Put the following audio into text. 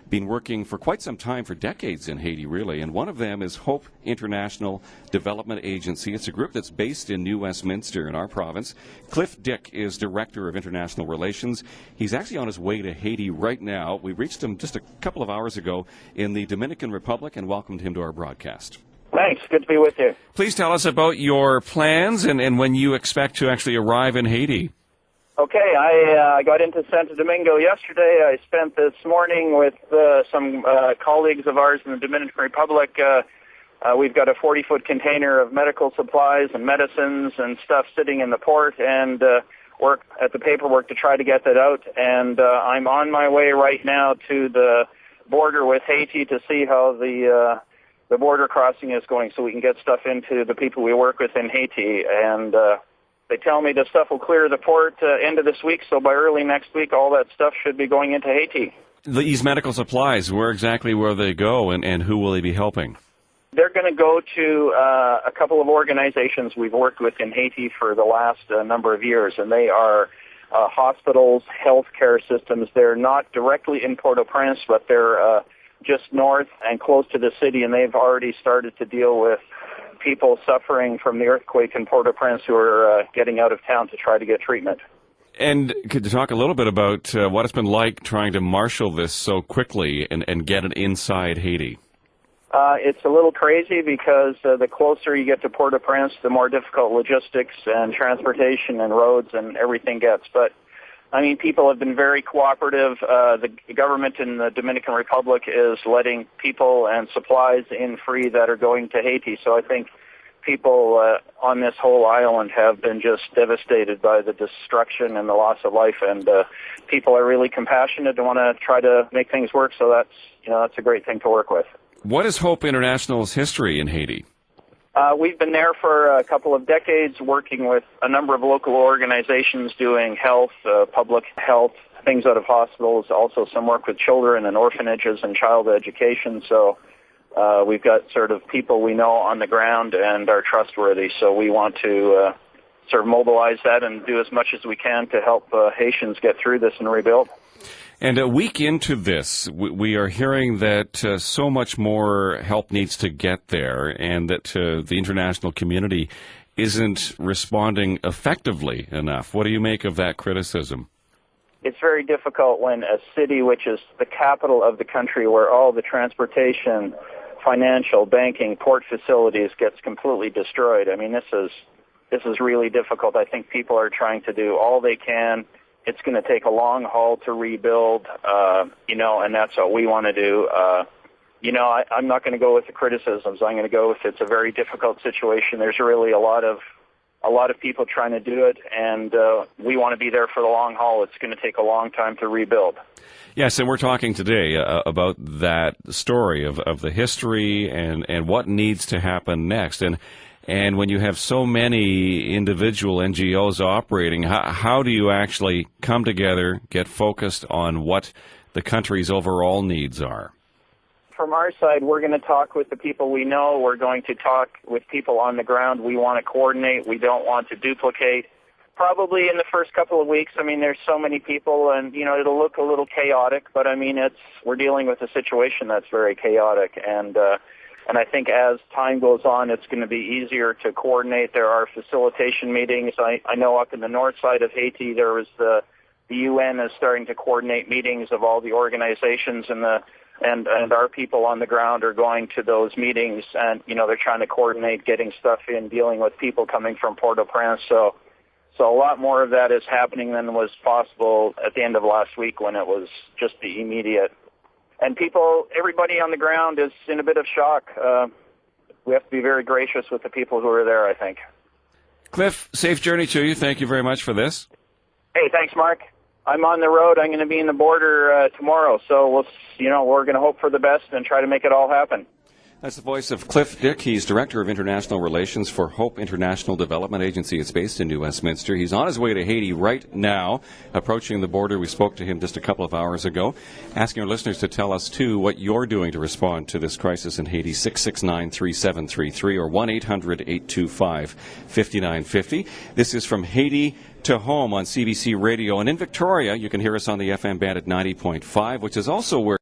been working for quite some time, for decades in Haiti, really, and one of them is Hope International Development Agency. It's a group that's based in New Westminster in our province. Clifford Dick is Director of International Relations. He's actually on his way to Haiti right now. We reached him just a couple of hours ago in the Dominican Republic and welcomed him to our broadcast. Thanks. Good to be with you. Please tell us about your plans and when you expect to actually arrive in Haiti. Okay, I got into Santo Domingo yesterday. I spent this morning with some colleagues of ours in the Dominican Republic. We've got a 40-foot container of medical supplies and medicines and stuff sitting in the port, and work at the paperwork to try to get that out. And I'm on my way right now to the border with Haiti to see how the border crossing is going, so we can get stuff into the people we work with in Haiti. And they tell me the stuff will clear the port end of this week, so by early next week, all that stuff should be going into Haiti. These medical supplies, where exactly will they go, and who will they be helping? They're going to go to a couple of organizations we've worked with in Haiti for the last number of years, and they are hospitals, healthcare systems. They're not directly in Port-au-Prince, but they're just north and close to the city, and they've already started to deal with people suffering from the earthquake in Port-au-Prince who are getting out of town to try to get treatment. And could you talk a little bit about what it's been like trying to marshal this so quickly and get it inside Haiti? It's a little crazy because the closer you get to Port-au-Prince, the more difficult logistics and transportation and roads and everything gets. But, I mean, people have been very cooperative. The government in the Dominican Republic is letting people and supplies in free that are going to Haiti. So I think people on this whole island have been just devastated by the destruction and the loss of life. And people are really compassionate and want to try to make things work. So that's a great thing to work with. What is Hope International's history in Haiti? We've been there for a couple of decades, working with a number of local organizations doing health, public health, things out of hospitals, also some work with children and orphanages and child education. So we've got sort of people we know on the ground and are trustworthy. So we want to sort of mobilize that and do as much as we can to help Haitians get through this and rebuild. And a week into this, we are hearing that so much more help needs to get there, and that the international community isn't responding effectively enough. What do you make of that criticism? It's very difficult when a city, which is the capital of the country, where all the transportation, financial, banking, port facilities gets completely destroyed. I mean, this is really difficult. I think people are trying to do all they can. It's going to take a long haul to rebuild, and that's what we want to do. I'm not going to go with the criticisms. I'm going to go with it's a very difficult situation. There's really a lot of people trying to do it, and we want to be there for the long haul. It's going to take a long time to rebuild. Yes, and we're talking today about that story of the history and what needs to happen next. And when you have so many individual NGOs operating, how do you actually come together, get focused on what the country's overall needs are? From our side, we're going to talk with the people we know. We're going to talk with people on the ground. We want to coordinate. We don't want to duplicate. Probably in the first couple of weeks, I mean, there's so many people, and, it'll look a little chaotic, but, I mean, we're dealing with a situation that's very chaotic, and I think as time goes on, it's going to be easier to coordinate. There are facilitation meetings. I know up in the north side of Haiti, there was the UN is starting to coordinate meetings of all the organizations, and our people on the ground are going to those meetings, and they're trying to coordinate getting stuff in, dealing with people coming from Port-au-Prince. So a lot more of that is happening than was possible at the end of last week when it was just the immediate. And everybody on the ground is in a bit of shock. We have to be very gracious with the people who are there, I think. Cliff, safe journey to you. Thank you very much for this. Hey, thanks, Mark. I'm on the road. I'm going to be in the border tomorrow. So we're going to hope for the best and try to make it all happen. That's the voice of Clifford Dick. He's Director of International Relations for Hope International Development Agency. It's based in New Westminster. He's on his way to Haiti right now, approaching the border. We spoke to him just a couple of hours ago, asking our listeners to tell us, too, what you're doing to respond to this crisis in Haiti, 669-3733 or 1-800-825-5950. This is From Haiti to Home on CBC Radio. And in Victoria, you can hear us on the FM band at 90.5, which is also where